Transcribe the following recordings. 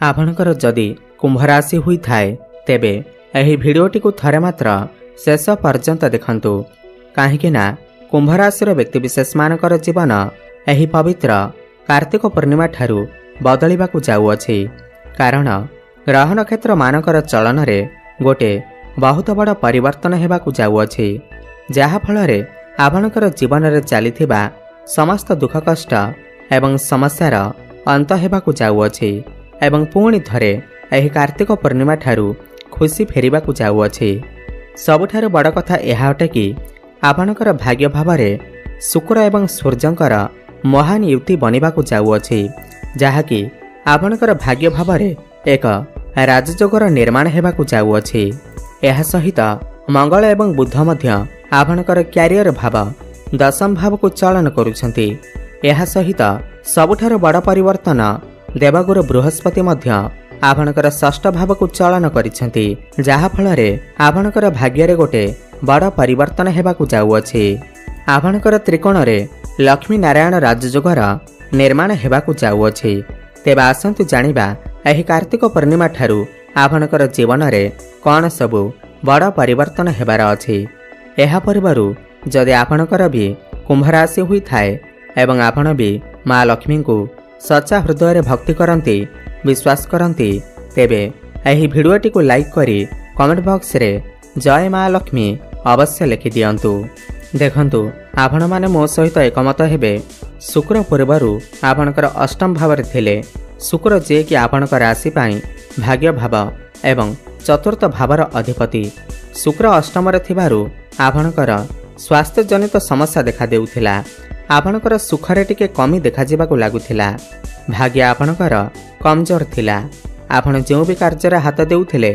आपणकर जदि कुंभ राशि हुई थाए तेबे एही भिडियोटी को थरे मात्र शेष पर्यंत देखंतु काहेकि ना कुंभ राशि व्यक्तिविशेष मानकर जीवन एही पवित्र कार्तिक पूर्णिमा ठारू बदलिबाकु जाउअछि। कारण ग्रह नक्षत्र मानकर चलन रे गोटे बहुत बड़ परिवर्तन हेबाकु जाउअछि, जहा फलरे आपणकर जीवन रे चलीथिबा समस्त दुख कष्ट एवं समस्यार अंत हेबाकु जाउअछि एवं पुणी थरे एही कार्तिक पूर्णिमा ठारू खुशी फेरिबाकु जाउअछि। सबुठारु बड़ कथा यह अटे कि आपणकर भाग्य भावरे शुक्र एवं सूर्यंकर महान युति बनिबाकु जाउअछि, जहाँकि आपणकर भाग्य भावरे एक राजयोगर निर्माण हेबाकु जाउअछि। एहा सहित मंगल एवं बुध मध्य आपणकर क्यारियर भाव दशम भाव को चलन करुछंती। एहा सहित सबुठारु बड़ परिवर्तन देवगुरु बृहस्पति मध्य आपणकर षष्ठ भाव को चलन करिछंती, जहा फलरे आपणकर भाग्य गोटे बड़ परिवर्तन हेबाकु जाउअछि। आपणकर त्रिकोण रे लक्ष्मी नारायण राजयोगर निर्माण हेबाकु जाउअछि। तेबे आसंतु जानिबा एही कार्तिक पूर्णिमा ठारू आपणकर जीवन रे कौन सबु बड़ परिवर्तन हेबार अछि। एहा परिवारु जदि आपणकर भी कुंभ राशि हुई थाए एवं आपण भी माँ लक्ष्मी को सच्चा हृदय रे भक्ति करंती विश्वास करंती तेबे एही भिडियोटी को लाइक करी कमेंट बॉक्स रे जय माँ लक्ष्मी अवश्य लिखि दियंतु। देखंतु आपण माने मो सहित एकमत हेबे शुक्र पूर्वरु आपणकर अष्टम भाव रे थिले। शुक्र जे कि आपणकर राशि पाई भाग्य भाव एवं चतुर्थ भावर अधिपति। शुक्र अष्टम रे थिबारु आपणकर स्वास्थ्य जनित समस्या देखा देउथिला। आपणकर सुखरे टिके कमी देखा जिबाकु लागुथिला। भाग्य आपणकर कमजोर थिला। आपण जो भी कार्य हाथ देउथिले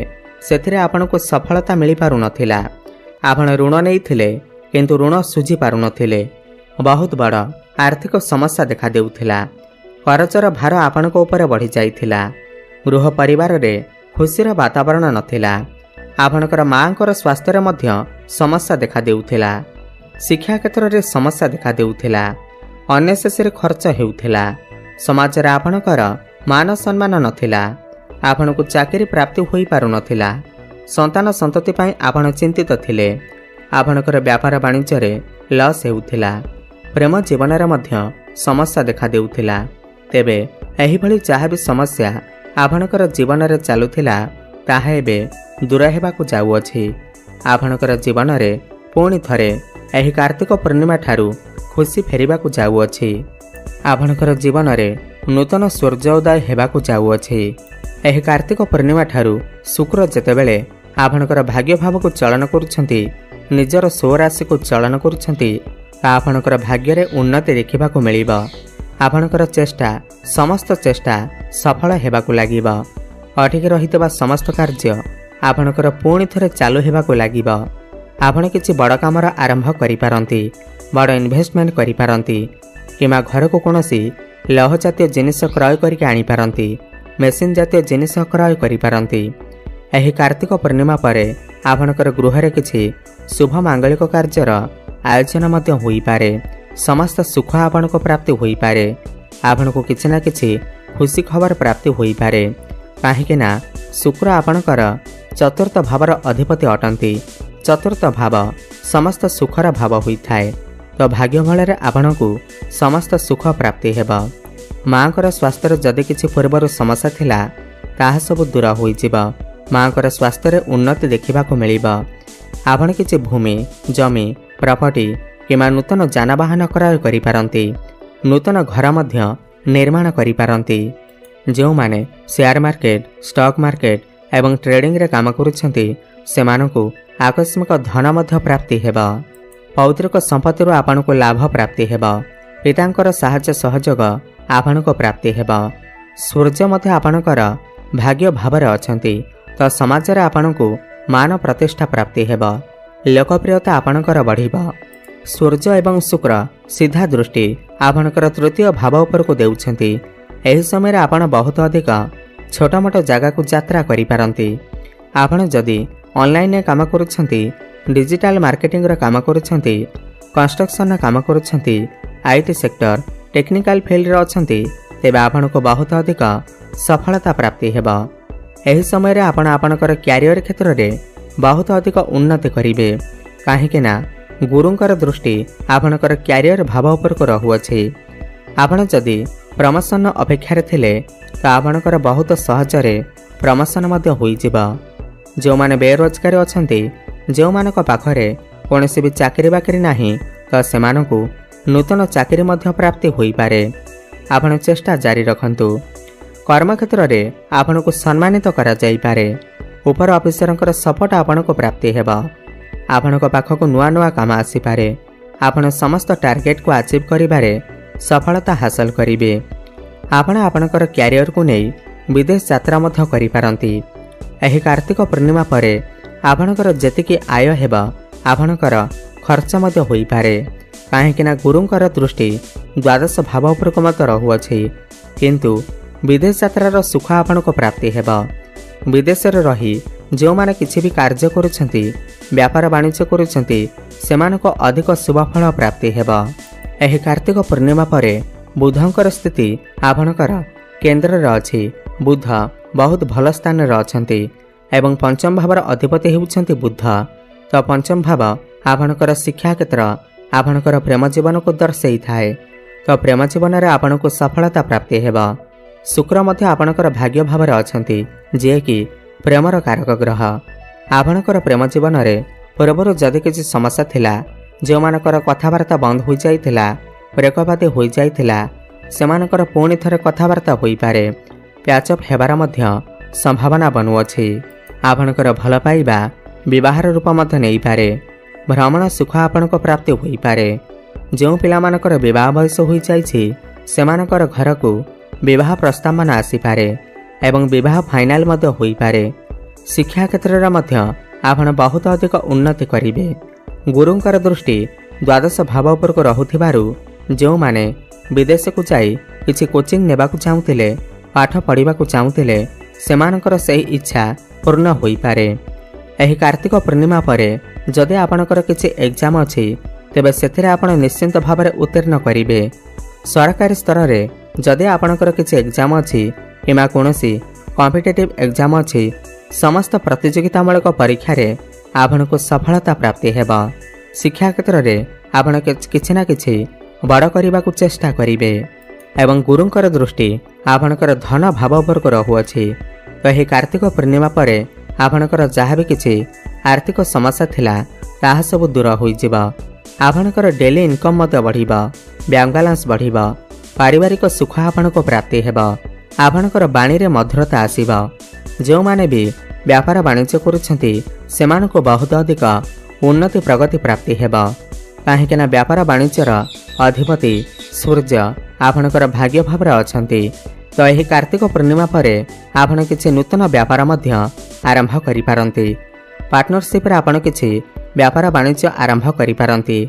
सेथिरे आपणको सफलता मिली पारु नथिला। आपण ऋण नेइथिले किंतु ऋण सुझी पारु नथिले। बहुत बड़ आर्थिक समस्या देखा देउथिला। करजर भार आपणको ऊपर बढ़ी जाइथिला। गृह परिवार रे खुशीर वातावरण नथिला। आपणकर मांकर स्वास्थ्य रे मध्य समस्या देखा देउथिला। शिक्षा क्षेत्र रे समस्या देखा देउथिला। अनेसेसरी खर्च हेउथिला। समाज रे आपणकर मान सम्मान नथिला। आपणको चाकरी प्राप्ति होई पारु नथिला। संतान संतति पई आपण चिंतित थिले। आपणकर व्यापार वाणिज्य रे लॉस हेउथिला। प्रेम जीवन रे मध्य समस्या देखा देउथिला। तेबे एही भली जहा भी समस्या आपणकर जीवन रे चालुथिला ताहा एबे दूर हेबाकु जाउअछि। आपणकर जीवन रे पुणी थरे एही कार्तिक पूर्णिमा ठारू खुशी फेरिबाकु जाउअछि। आपणकर जीवन रे नूतन सूर्योदय हेबाकु जाउअछि। एही कार्तिक पूर्णिमा ठारू शुक्र जेतेबेले आपणकर भाग्य भाव को चलन करुछंती, निजर स्वराशि को चलन करुछंती, आपणकर भाग्य रे उन्नति देखिबाकु मिलिबा। आपणकर चेष्टा समस्त चेष्टा सफल हेबाकु लागिबा। अटिक रहितबा समस्त कार्य आपणकर पुणी थरे चालू हेबाकु लागिबा। आपण किछि बड़ कामर आरंभ करि पारंती, बड़ इन्वेस्टमेंट करि पारंती, किमा घर को कोनोसी लौह जातीय जिनिस क्रय करिके आनि पारंती, मेसिन जातीय जिनिस क्रय करि पारंती। एही कार्तिक पूर्णिमा परे आपणकर गृह रे किछि शुभ मांगलिक कार्यर आयोजन मध्य होई पारे। समस्त सुख आपनको प्राप्ति होई पारे। आपनको किछि ना किछि खुशी खबर प्राप्ति होई पारे। काहेकि ना शुक्र आपणकर चतुर्थ भावर अधिपति अटंती। चतुर्थ भाव समस्त सुखर भाव होई थाए। तो भाग्य बଳରେ आपणको समस्त सुख प्राप्ति हेबा। मांकर स्वास्थ्य जदि किछि पूर्वरु समस्या थिला ताहा सब दूर होई जिबा। मांकर स्वास्थ्य रे उन्नति देखिबाकु मिलिबा। आपण किछि भूमि जमी प्रॉपर्टी किमा नूतन जानवाहन क्रय करि पारंती। नूतन घर मध्य निर्माण करि पारंती। जो माने शेयर मार्केट स्टॉक मार्केट एवं ट्रेडिंग रे काम करुछंती सेमानकु आकस्मिक धन मध्य प्राप्ति हेबा। पौत्रिक संपत्ति आपनको लाभ प्राप्ति हेबा। पितांकर साहाय्य सहयोग आपनको प्राप्ति हेबा। सूर्य मध्य आपणकर भाग्य भावरे अछंती तो समाज रे आपनको मान प्रतिष्ठा प्राप्ति हेबा। लोकप्रियता आपणकर बढ़िबा। सूर्य एवं शुक्र सीधा दृष्टि आपणकर तृतीय भाव उपर को देउछंती। एही समय रे आपण बहुत अधिक छोट मोट जगह को यात्रा करि पारंती। आपण जदि ऑनलाइन रे काम करुछंती, डिजिटल मार्केटिंग रे काम करुछंती, कंस्ट्रक्शन रे काम करुछंती, आईटी सेक्टर टेक्निकल फील्ड रे अछंती तेबे आपनको बहुत अधिक सफलता प्राप्ति हेब। एही समय आपण आपणकर क्यारियर क्षेत्र में बहुत अधिक उन्नति करेंगे कहीं गुरुंकर दृष्टि आपणकर क्यारियर भाव उपर को रहुअछि। आपण जदि प्रमोशन अपेक्षा थिले तो आपणकर बहुत सहजरे प्रमोशन मध्य होइजिबा। जो माने बेरोजगार अछंती, जो मानक पाखरे कोनोसी भी चाकरी बाकरी नाही तो सेमानकु नूतन चाकरी मध्य प्राप्ति होई पारे। आपण चेष्टा जारी रखंतु। कर्म क्षेत्र में आपनको सम्मानित करा जाई पारे। ऊपर ऑफिसरंकर सपोर्ट आपनको प्राप्ति हेबा। आपणक पाखक नुआ नुआ काम आसी पारे। आपण समस्त टार्गेट को अचीव करिबारे सफलता हासिल करिवे। आपण आपणकर क्यारियर को नहीं विदेश यात्रा मध्य करि पारंती। एही कार्तिक पूर्णिमा परे आपणकर जेतिकी आय हेबा आपणकर खर्च मध्य होई पारे। काहेकिना गुरुंकर दृष्टि द्वादश भाव उपर को मत रहुअछि। किंतु विदेश यात्रार सुख आपनको प्राप्ति हेबा। विदेश रही जो माने किछि भी कार्य करुछंती, व्यापार वाणिज्य करुछंती, सेमानको अधिक शुभफल प्राप्ति हेबा। एही कार्तिक पूर्णिमा परे बुधंकर स्थिति आपणकर केंद्र रे अछि। बुध बहुत भल स्थान रे अछंती एवं पंचम भावर अधिपति हेउछंती बुध। तो पंचम भाव आपणकर शिक्षा क्षेत्र आपणकर प्रेम जीवन को दर्शाई थाए। तो प्रेम जीवन रे आपनको सफलता प्राप्ति हेबा। शुक्र मध्य आपणकर भाग्य भाव रे अछंती, जे कि प्रेमर कारक ग्रह। आपणकर प्रेम जीवन रे पूर्वर जदि किसी समस्या थिला, जो मानकर कथावार्ता बंद हो जाइथिला, प्रेकवादी हो जाइथिला, सेमानकर पुणी थरे कथावार्ता होई पारे। प्याचअप हेबार मध्य संभावना बनुअछि। आपणकर भल पाइबा विवाहर रूप मध्य नहीं पारे। भ्रमण सुख आपनको प्राप्ति होई पारे। जो पिलामानकर विवाह बयस होई जाइछि, सेमानकर घर को विवाह प्रस्तावना आसी पारे एवं विवाह फाइनाल मध्य होई पारे। शिक्षा क्षेत्र रे मध्य आपण बहुत अधिक उन्नति करिवे। गुरुंकर दृष्टि द्वादश भाव उपर को रहुथिबारु जो माने विदेश को जाई किछि कोचिंग नेबा को चाहुथिले, पाठ पढ़िबा को चाहुथिले, सेमानकर सही इच्छा पूर्ण होई पारे। एही कार्तिक पूर्णिमा परे जदि आपणकर किछि एग्जाम अछि, तेबे सेथिरे आपण निश्चिंत भाबरे उत्तीर्ण करिवे। सरकारी स्तर रे जदि आपणकर किछि एग्जाम अछि किमा कोनोसी कॉम्पिटिटिव एग्जाम अछि, समस्त प्रतियोगितामूलक परीक्षा रे आपनको सफलता प्राप्ति हेबा। शिक्षा क्षेत्र रे आपण किछि ना किछि बड़ करबा को चेष्टा करिवे एवं गुरुंकर दृष्टि आपणकर धन भाव उपर को रहुअछि। तो एही कार्तिक पूर्णिमा परे आपणकर जहाँ भी किछि आर्थिक समस्या थिला ताहा सब दूर होई जिबा। आपणकर डेली इनकम मते बढ़िबा, बैंक बैलेंस बढ़िबा, पारिवारिक सुख आपनको प्राप्ति हेबा। आपणकर बाणी रे मधुरता आसीबा। जो माने भी व्यापार वाणिज्य करुछंती, सेमानको बहुत अधिक उन्नति प्रगति प्राप्ति हेबा। काहेकिना व्यापार वाणिज्यर अधिपति सूर्य आपणकर भाग्य भाव रे अछंती। तो एही कार्तिक पूर्णिमा परे आपण किछि नूतन व्यापार मध्य आरंभ करि पारंती। पार्टनरशिप रे आपण किछि व्यापार वाणिज्य आरंभ करि पारंती।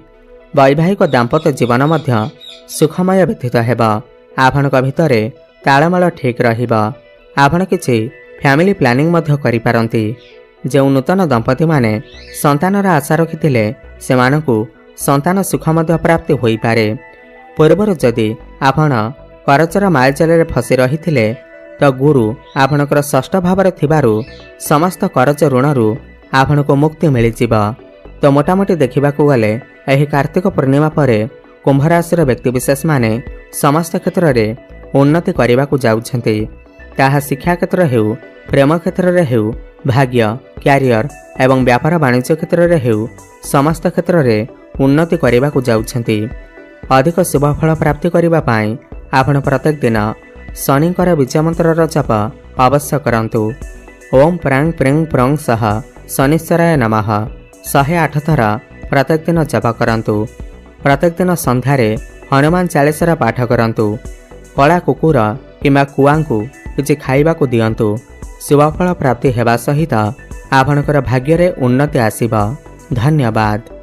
वैवाहिक दाम्पत्य जीवन मध्य सुखमय व्यतीत हेबा। आपणक भितरे तालमेल ठीक रहिबा। आपण किछि फैमिली प्लानिंग मध्य करि पारंती। जो नूतन दंपति माने संतानर आशा रखिथिले, सेमानकु संतान सुख मध्य प्राप्ति होई पारे। पूर्वर जदि आपण करचर मालजाल रे फसी रहिथिले, तो गुरु आपणकर षष्ठ भाव थिबारु समस्त करज ऋणरू आपनको मुक्ति मिलिजिबा। तो मोटामोटी देखिबाकू गले एही कार्तिक पूर्णिमा परे कुंभ राशि व्यक्ति विशेष माने समस्त क्षेत्र में उन्नति करने को जाउछंती। ताहा शिक्षा क्षेत्र हेउ, प्रेम क्षेत्र में हेउ, भाग्य, क्यारियर एवं व्यापार वाणिज्य क्षेत्र में हेउ, समस्त क्षेत्र में उन्नति करने को जाउछंती। अधिक शुभफल प्राप्ति करने पाई आपण प्रत्येक दिन शनिकर बीज मंत्र जप अवश्य करंतु। ओम प्रांग प्रिंग प्रंग सह शनिश्चराय नमः 108 थर प्रत्येक दिन जप करंतु। प्रत्येक दिन संध्यारे हनुमान चालीसा पाठ करंतु। कला कुकुर किंबा कुआंकु किछि खाइबाकू दियंतु। शुभफल प्राप्ति हेबा सहित आपणकर भाग्य रे उन्नति आसीबा। धन्यवाद।